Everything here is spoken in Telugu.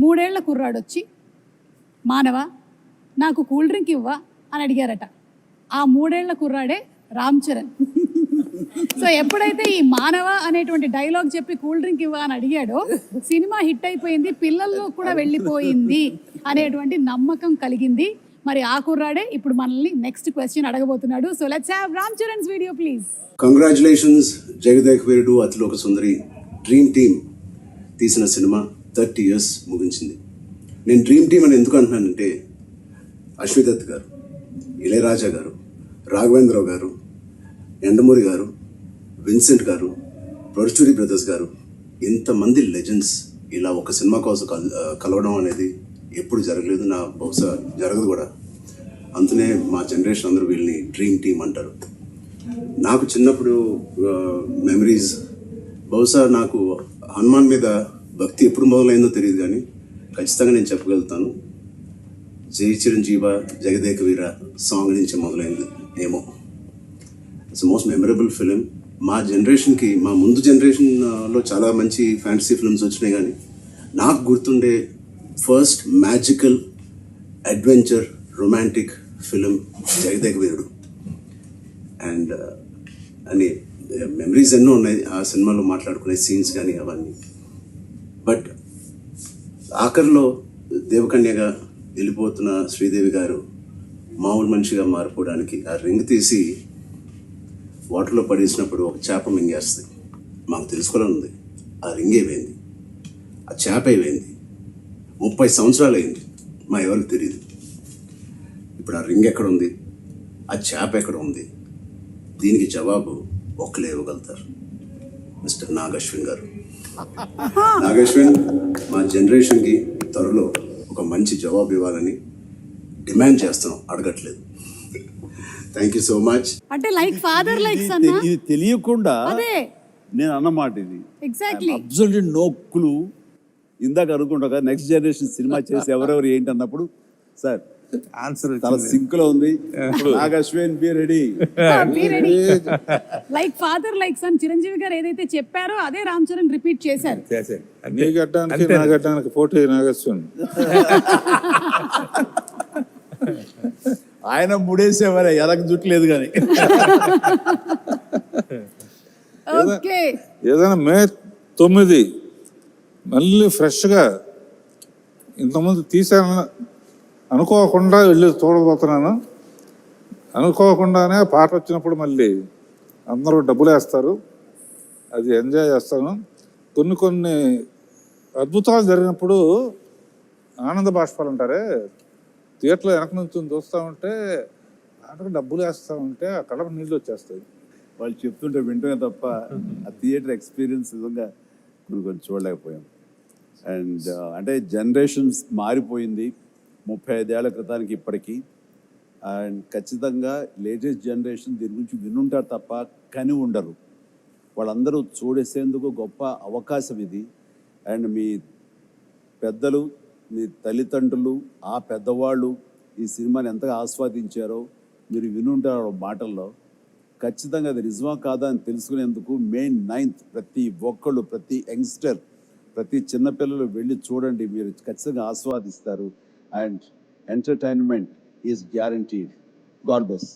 3 ఏళ్ల కుర్రాడొచ్చి మానవ నాకు కూల్ డ్రింక్ ఇవ్వా అని అడిగారట. ఆ 3 ఏళ్ల కుర్రాడే రామ్ చరణ్. సో ఎప్పుడైతే ఈ మానవ అనేటువంటి డైలాగ్ చెప్పి కూల్ డ్రింక్ ఇవ్వా అని అడిగాడో సినిమా హిట్ అయిపోయింది, పిల్లల్లో కూడా వెళ్ళిపోయింది అనేటువంటి నమ్మకం కలిగింది. మరి ఆ కుర్రాడే ఇప్పుడు మనల్ని నెక్స్ట్ క్వశ్చన్ అడగబోతున్నాడు. So let's have Ram Charan's video please. Congratulations Jagadeka Veerudu Athiloka Sundari dream team తీసిన సినిమా 30 years ముగించింది. నేను డ్రీమ్ టీమ్ అని ఎందుకు అంటున్నానంటే అశ్విదత్ గారు, ఇళయరాజా గారు, రాఘవేంద్రరావు గారు, ఎండమూరి గారు, విన్సెంట్ గారు, పరుచూరి బ్రదర్స్ గారు, ఇంతమంది లెజెండ్స్ ఇలా ఒక సినిమా కోసం కలవడం అనేది ఎప్పుడు జరగలేదు, నా బహుశా జరగదు కూడా. అందునే మా జనరేషన్ అందరూ వీళ్ళని డ్రీమ్ టీమ్ అంటారు. నాకు చిన్నప్పుడు మెమరీస్, బహుశా నాకు హనుమాన్ మీద భక్తి ఎప్పుడు మొదలైందో తెలియదు, కానీ ఖచ్చితంగా నేను చెప్పగలుగుతాను జై చిరంజీవ జగదేక వీర సాంగ్ నుంచి మొదలైంది ఏమో. It's most memorable film. మా జనరేషన్కి, మా ముందు జనరేషన్లో చాలా మంచి ఫ్యాంటసీ ఫిల్మ్స్ వచ్చినాయి, కానీ నాకు గుర్తుండే first magical adventure romantic film Jagadeka Veerudu. And అని మెమరీస్ ఎన్నో ఉన్నాయి ఆ సినిమాలో, మాట్లాడుకునే సీన్స్ కానీ అవన్నీ. బట్ ఆఖరిలో దేవకన్యగా వెళ్ళిపోతున్న శ్రీదేవి గారు మామూలు మనిషిగా మారిపోవడానికి ఆ రింగ్ తీసి వాటర్లో పడేసినప్పుడు ఒక చేప మింగేస్తుంది. మాకు తెలుసుకోవాలని ఉంది, ఆ రింగ్ ఏమైంది, ఆ చేప ఏమైంది. 30 సంవత్సరాలు అయింది, మా ఎవరికి తెలియదు. ఇప్పుడు ఆ రింగ్ ఎక్కడ ఉంది, ఆ చేప ఎక్కడ ఉంది, దీనికి జవాబు ఒక్కలే ఇవ్వగలుగుతారు, మిస్టర్ నాగశ్విన్ గారు. నాగశ్విన్ మా జనరేషన్కి త్వరలో ఒక మంచి జవాబు ఇవ్వాలని డిమాండ్ చేస్తాం, అడగట్లేదు. Thank you so much. అంటే లైక్ ఫాదర్ లైక్ సన్. ఇది తెలియకుండా అదే నేను అన్నమాట ఇది. Exactly absolute no clue. ఇందాక అనుకుంటా నెక్స్ట్ జనరేషన్ సినిమా చేసి ఎవరెవరు ఏంటి అన్నప్పుడు సార్ ఆన్సర్ చాలా సింక్ లో ఉంది. Nagashwin be ready. Like father like son Chiranjeevi garu ఏదైతే చెప్పారో అదే రామ్ చరణ్ రిపీట్ చేశారు. నీ గడ్డానికి నా గడ్డానికి పోటీ నాగశ్విన్. ఆయన ముడేసేవారే, ఎలకు జుట్లేదు కానీ. ఓకే, ఏదైనా May 9 మళ్ళీ ఫ్రెష్గా ఇంతకుముందు తీసాను అనుకోకుండా వెళ్ళి చూడబోతున్నాను. అనుకోకుండానే పాట వచ్చినప్పుడు మళ్ళీ అందరూ డబ్బులు వేస్తారు, అది ఎంజాయ్ చేస్తాను. కొన్ని అద్భుతాలు జరిగినప్పుడు ఆనంద బాష్పాలు అంటారే, థియేటర్లో వెనక నుంచి చూస్తూ ఉంటే ఆటకు డబ్బులు వేస్తూ ఉంటే ఆ కడప నీళ్ళు వచ్చేస్తాయి. వాళ్ళు చెప్తుంటే వింటమే తప్ప ఆ థియేటర్ ఎక్స్పీరియన్స్ నిజంగా కొన్ని చూడలేకపోయాం. అండ్ అంటే జనరేషన్స్ మారిపోయింది 35 ఏళ్ల క్రితానికి ఇప్పటికీ. అండ్ ఖచ్చితంగా లేటెస్ట్ జనరేషన్ దీని గురించి వినుంటారు తప్ప కని ఉండరు. వాళ్ళందరూ చూడేసేందుకు గొప్ప అవకాశం ఇది. అండ్ మీ పెద్దలు, మీ తల్లిదండ్రులు, ఆ పెద్దవాళ్ళు ఈ సినిమాని ఎంతగా ఆస్వాదించారో మీరు వినుంటారు మాటల్లో. ఖచ్చితంగా అది నిజమా కాదా అని తెలుసుకునేందుకు May 9th ప్రతి ఒక్కళ్ళు, ప్రతి యంగ్స్టర్, ప్రతి చిన్నపిల్లలు వెళ్ళి చూడండి, మీరు ఖచ్చితంగా ఆస్వాదిస్తారు. And entertainment is guaranteed. God bless.